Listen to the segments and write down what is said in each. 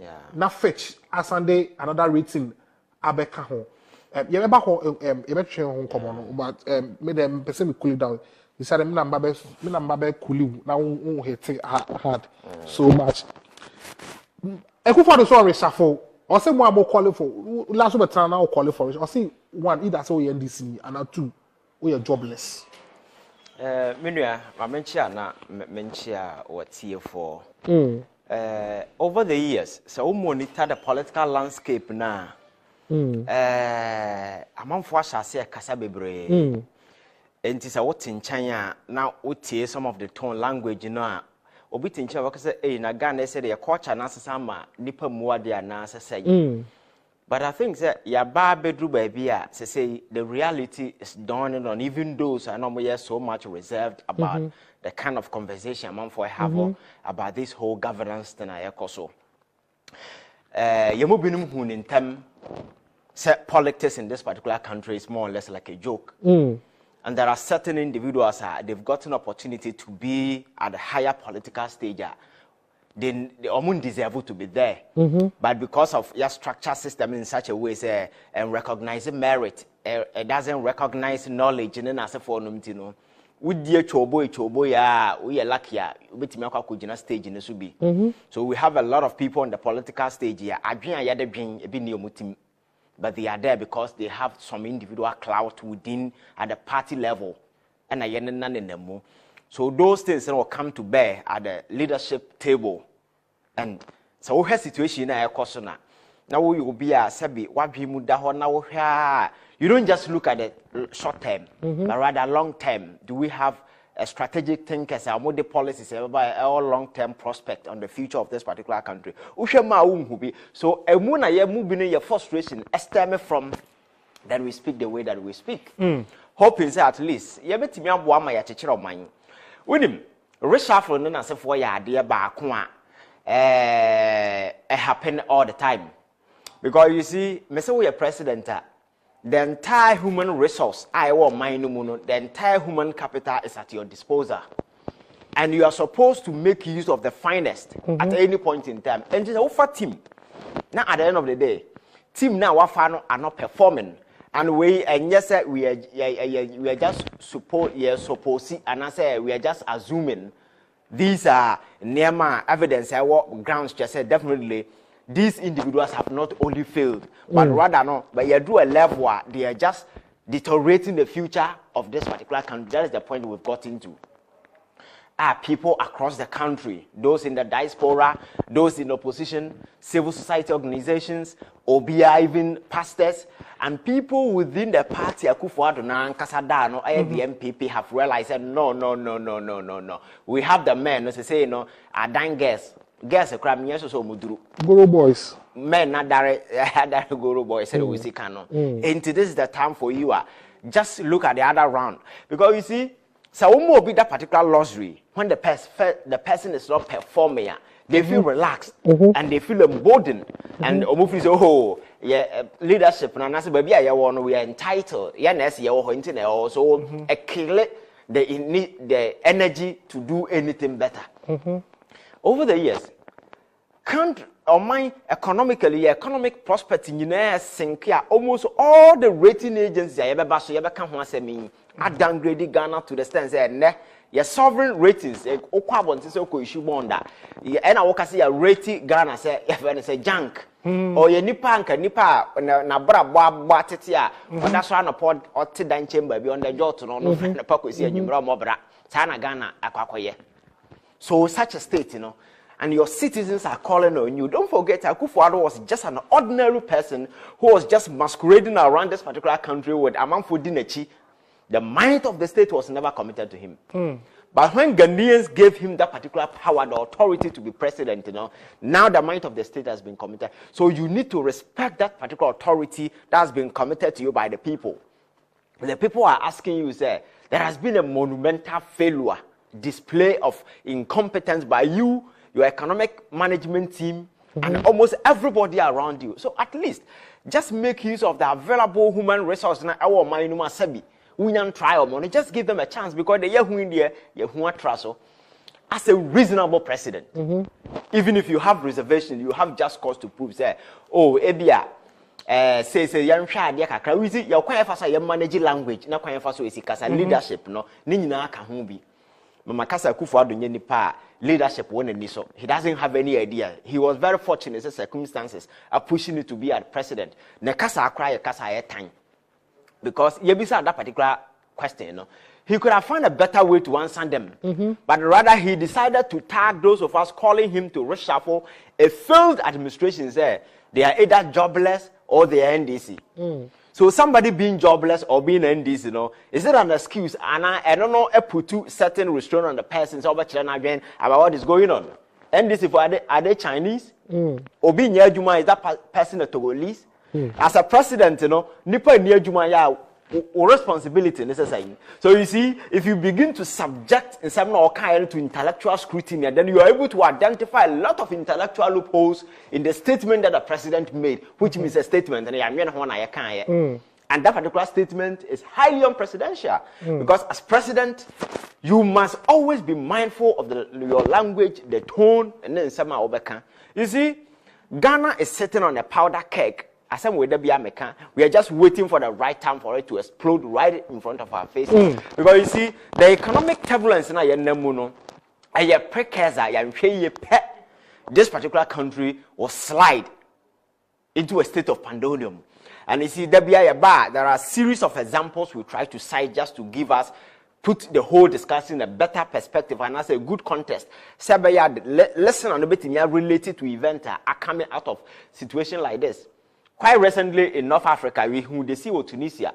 Yeah. Now fetch Sunday another rating abeka ho. You remember how you bet home come on, but made them person cool it down. He said me number be cool now hit hard so much. Ekufo so reshuffle. Or say more about calling for last over time now calling for it. Or see one either so NDC and two we are jobless. Minua, I mention what for. Over the years, so monitor the political landscape now. Among for shall say Casabebre. And tis a what in China now would some of the tone language, you know. Obitin Chava say, eh, Nagana said a quarter and sama, nipper more dear nasa say. But I think that ya bar bedroom baby, say the reality is dawning on even those are normally so much reserved about the kind of conversation among for have about this whole governance thing I also. Yamubinum hun in term set politics in this particular country is more or less like a joke. And there are certain individuals they've got an opportunity to be at a higher political stage. They almost deserve to be there. But because of your structure system in such a way, say, and recognizing merit, it doesn't recognize knowledge and then as a form, you know. We dear chobo ya, we are lucky, we kujina stage in the subi. So we have a lot of people on the political stage here. But they are there because they have some individual clout within at the party level, and I none in them. So those things will come to bear at the leadership table, and so we have situation in our question now. We will be a sabi what we now. You don't just look at the short term, but rather long term. Do we have a strategic thinkers, our model policies, about our long-term prospect on the future of this particular country? So, a moon I am moving in your frustration, stem from that we speak the way that we speak. Hoping at least, you bet me up one my teacher of mine. With him, reshuffle and as if we are dear Bakwa, happen all the time. Because you see, Mr. We are president. The entire human resource, the entire human capital is at your disposal. And you are supposed to make use of the finest at any point in time. And just offer team. Now at the end of the day, team now are not performing. And we are just supposed and I say we are just assuming these are near evidence grounds just said definitely. These individuals have not only failed, but rather no, but you do a level where they are just deteriorating the future of this particular country. That is the point we've got into. People across the country, those in the diaspora, those in opposition, civil society organizations, OBI, even pastors, and people within the party, Akufo-Addo and Kasadano, the MPP, have realized that no. We have the men, as I say, dying guests. Guess a crab, yes, so Mudru. Guru boys. Men not direct Guru boys said we see canon. And this is the time for you. Just look at the other round. Because you see, so will be that particular luxury when the person is not performing, they feel relaxed and they feel emboldened. And almost oh, yeah, leadership and answer baby, we are entitled. Yes, you're internet also a kill the energy to do anything better. Over the years, country or my economic prospecting sink almost all the rating agencies I ever so ever come once me are downgrading Ghana to the stance that your sovereign ratings issue bond and I walk see a rating Ghana say junk or your nipa na bra tetia that's why na pod or dan chamber beyond the jot no na pakwesi anyimra mobra sana Ghana akwakoye. So such a state, and your citizens are calling on you. Don't forget, Akufo-Addo was just an ordinary person who was just masquerading around this particular country with Amanfo Dinechi. The might of the state was never committed to him. But when Ghanaians gave him that particular power, the authority to be president, now the might of the state has been committed. So you need to respect that particular authority that has been committed to you by the people. The people are asking you, say, there has been a monumental failure. Display of incompetence by you, your economic management team, and almost everybody around you. So at least just make use of the available human resource. Now, our mind, we can try money. Just give them a chance because they are who in there, you want trust. as a reasonable president. Even if you have reservation, you have just cause to prove say, oh, ebia say young child kakra we see your kwan fa so manage language na kwan fa so esikasa leadership no ni nyina ka ho bi mama kasa Akufo-Addo nye nipa leadership won ani so he doesn't have any idea. He was very fortunate circumstances are pushing it to be a president na kasa akra kasa time because yebisa that particular question, you know, he could have found a better way to answer them. But rather, he decided to tag those of us calling him to reshuffle a failed administration. Say they are either jobless or they are NDC. So somebody being jobless or being NDC, you know, is it an excuse? And I don't know, put two certain restraint on the persons over China again about what is going on. NDC, are they Chinese? Or being near Juma, is that person a Togolese? As a president, you know, Nipa near Juma, yeah. Or responsibility necessary. So you see, if you begin to subject in some kind to intellectual scrutiny, then you are able to identify a lot of intellectual loopholes in the statement that the president made, which means a statement. And that particular statement is highly unpresidential because as president, you must always be mindful of your language, the tone, and then some obeka. You see, Ghana is sitting on a powder keg. We are just waiting for the right time for it to explode right in front of our faces. Because you see, the economic turbulence in a precursor, this particular country will slide into a state of pandemonium. And you see, there are a series of examples we try to cite just to give us, put the whole discussion in a better perspective and as a good context. Lesson on a bit related to events are coming out of situation like this. Quite recently in North Africa, we see what Tunisia.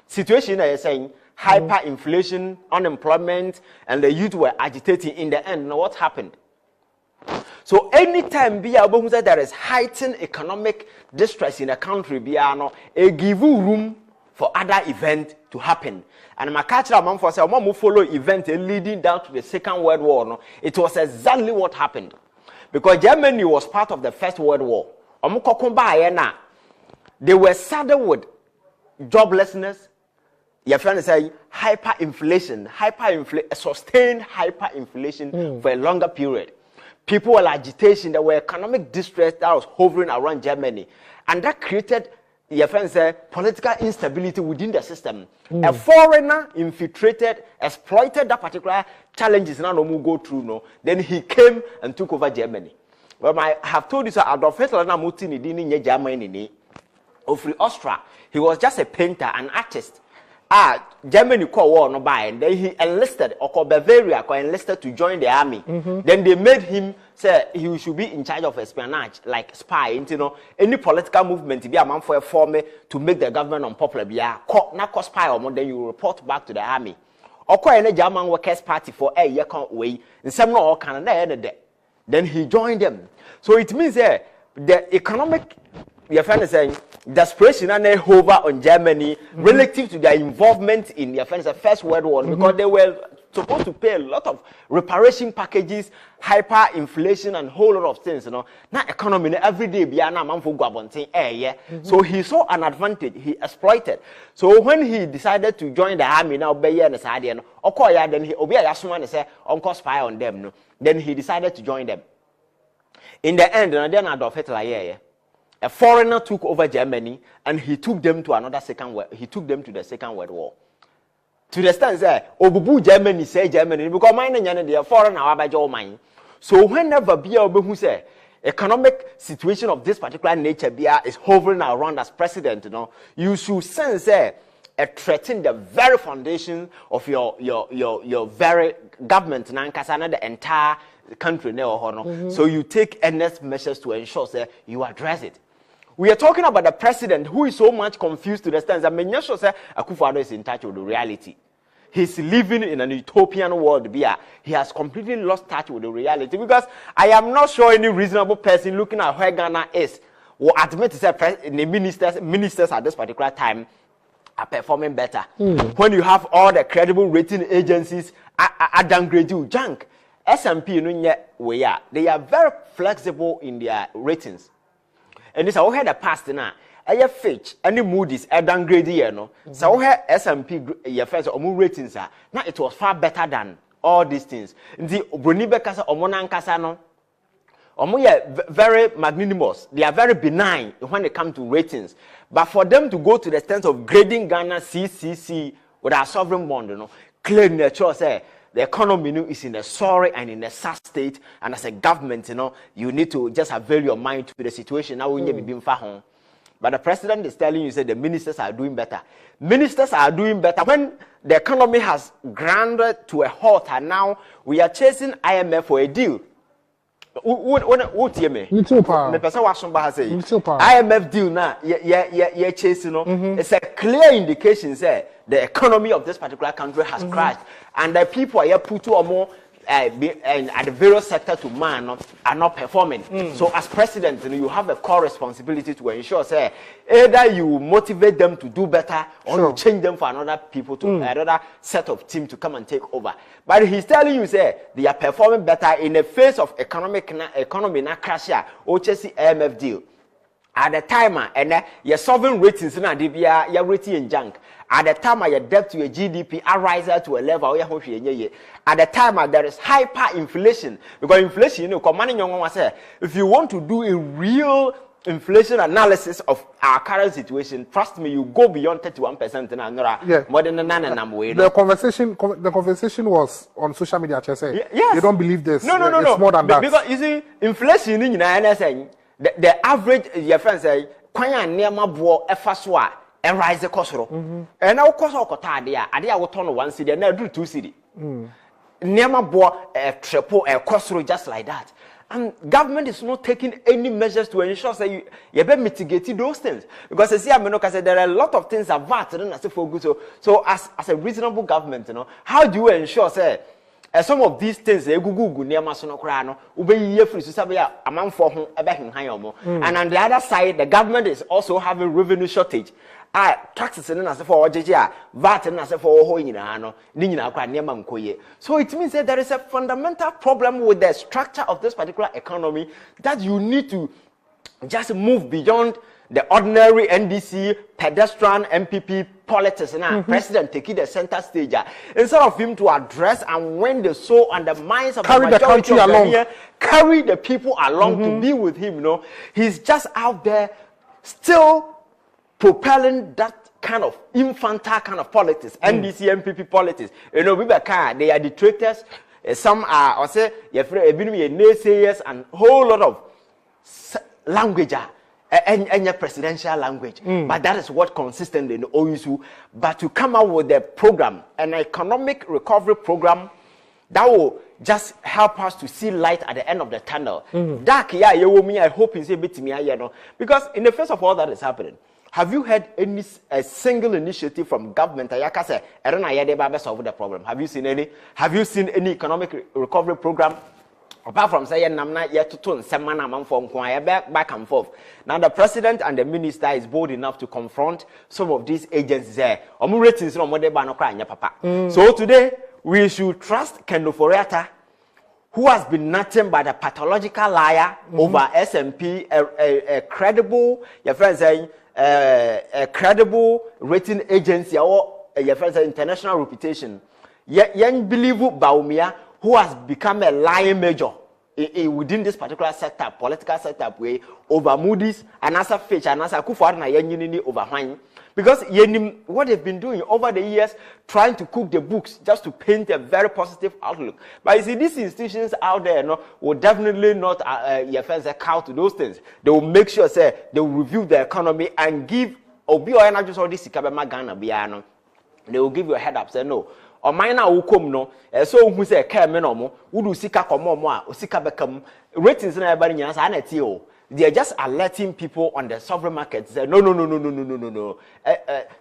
Situation is saying hyperinflation, unemployment, and the youth were agitating. In the end, what happened? So anytime there is heightened economic distress in a country, it gives room for other events to happen. And my cultural man for say, follow event leading down to the Second World War. No, it was exactly what happened because Germany was part of the First World War. They were saddled with joblessness. Your friend say hyperinflation, sustained hyperinflation for a longer period. People were agitation. There were economic distress that was hovering around Germany, and that created, your friend say, political instability within the system. A foreigner infiltrated, exploited that particular challenges. Now no more go through. No, then he came and took over Germany. Well, I have told you so. Adolf Hitler na mutini dini Germany ni. Of Austria, he was just a painter, an artist. Germany called war no by, and then he enlisted, or called Bavaria, enlisted to join the army. Then they made him say he should be in charge of espionage, like spy. You know, any political movement to be a man for a form to make the government unpopular. Be a not spy or more, then you report back to the army. Or call any German Workers' Party for a year way, and some no Canada. Then he joined them. So it means the economic. Your friend is saying desperation and hover on Germany relative to their involvement in your friend's First World War because they were supposed to pay a lot of reparation packages, hyperinflation, and whole lot of things. You know, now economy every day be a man for So he saw an advantage. He exploited. So when he decided to join the army now, then he say uncle spy on them. No, then he decided to join them. In the end, then Adolf Hitler a foreigner took over Germany and he took them to the Second World War. To the extent that Obubu Germany say Germany because mine and the foreigner by mine. So whenever who say economic situation of this particular nature is hovering around as president, you know, you should sense a threaten the very foundation of your very government the entire country. So you take earnest measures to ensure that you address it. We are talking about the president who is so much confused to the extent that Menyasho said Akufo-Addo is in touch with the reality. He's living in an utopian world. He has completely lost touch with the reality because I am not sure any reasonable person looking at where Ghana is will admit to say the ministers at this particular time are performing better. When you have all the credible rating agencies are downgrading you, junk. S&P they are very flexible in their ratings. And this I had a past now. Fitch any Moody's downgrade no. So S&P your first ratings now it was far better than all these things. The Bronibe Kasa Omona Kasano. Very magnanimous. They are very benign when it comes to ratings. But for them to go to the extent of grading Ghana CCC with our sovereign bond, clearly nature say the economy is in a sorry and in a sad state. And as a government, you need to just avail your mind to the situation. Now we need to be home. But the president is telling you, the ministers are doing better. Ministers are doing better when the economy has grounded to a halt, and now we are chasing IMF for a deal. What you mean? The person was saying IMF deal now, yeah, chasing. It's a clear indication that the economy of this particular country has crashed, and the people are put to a more at the various sector to man are not performing. So as president, you have a core responsibility to ensure say either you motivate them to do better or you change them for another people to another set of team to come and take over. But he's telling you say they are performing better in the face of economy na crash or chasing IMF deal. At the time, and your sovereign ratings na DBA, your rating in junk. At the time, your debt to your GDP rises to a level. At the time, there is hyperinflation because inflation. If you want to do a real inflation analysis of our current situation, trust me, you go beyond 31%. More than the conversation was on social media. Yes. You don't believe this? No. It's more than that. Because you see, inflation the average, your friends say, kwanya nema bo efaswa and rise the kosoro. And now koso kotadia, adia will turn 1 cedi and now do 2 cedi. Nema bo triple kosoro just like that. And government is not taking any measures to ensure that you better mitigate those things. Because as I said, there are a lot of things that VAT for good. So as a reasonable government, how do you ensure say some of these things and on the other side, the government is also having revenue shortage. Taxes and for VAT and for so it means that there is a fundamental problem with the structure of this particular economy that you need to just move beyond the ordinary NDC, pedestrian, MPP politics, and president taking the center stage. Instead of him to address and win the soul and the minds of carry the country along, carry the people along to be with him, he's just out there still propelling that kind of infantile kind of politics, NDC, MPP politics. They are the traitors. Some are, or say, naysayers and whole lot of language. And your presidential language, but that is what consistently in the OUSU. But to come out with a program, an economic recovery program that will just help us to see light at the end of the tunnel. Dark, I hope you say bit to me, because in the face of all that is happening, have you had a single initiative from government? Solve the problem. Have you seen any? Have you seen any economic recovery program? Apart from saying Namna yet to turn some man from back and forth. Now the president and the minister is bold enough to confront some of these agencies there. So today we should trust Kendo Foriata, who has been nothing but a pathological liar over SMP, a credible, your friend saying, a credible rating agency or your friend saying international reputation. Young Bilivu Baumia, who has become a lying major within this particular setup, political setup way, over Moody's, and as a Fitch, and as a Kufuor na Yenini over Hwang. Because what they've been doing over the years, trying to cook the books just to paint a very positive outlook. But you see, these institutions out there will definitely not cow to those things. They will make sure, say, they will review the economy and give, they will give you a head up, say, no. Or minor ukom no, so who say Kerman or Udu Sika Komoa, Sika Beckham, ratings in everybody else, and they are just alerting people on the sovereign market. Say, no.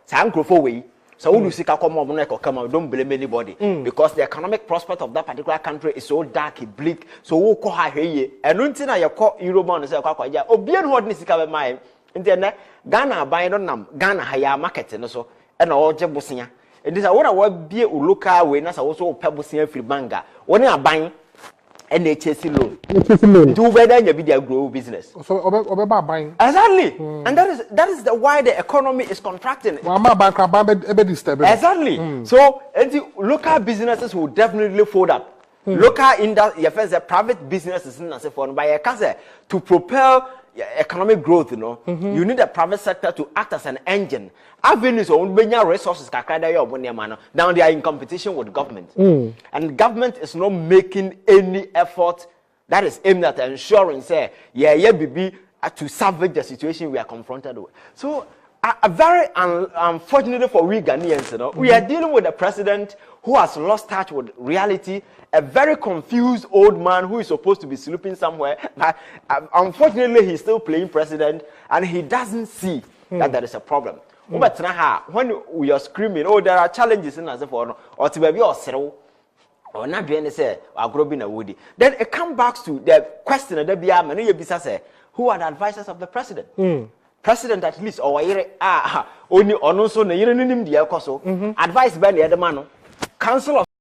Sankrofo way. So Udu Sika Komoa, come on, don't blame anybody. Because the economic prospect of that particular country is so dark, bleak. So who call her here? And until I call Eurobond and say, oh, beyond what Nisika my internet, Ghana buying on Ghana higher market and so, and all Jabosinia. It is a what I will be a local way, as I also pebbles here free banga. When you are buying, NHS loan. NHS Do better you be their grow business. So obeba buying. Exactly. And that is the why the economy is contracting. Exactly. So local businesses will definitely fold up. Local industry, private businesses by to propel economic growth, you need the private sector to act as an engine. Avenues own resources now they are in competition with government. And government is not making any effort that is aimed at ensuring to salvage the situation we are confronted with. So very unfortunately for we Ghanaians, we are dealing with a president who has lost touch with reality, a very confused old man who is supposed to be sleeping somewhere. Unfortunately, he's still playing president, and he doesn't see that there is a problem. But when we are screaming, oh, there are challenges in us for or to be or not being say woody. Then it comes back to the question that who are the advisors of the president? President at least or only on also advice by the other man. Council of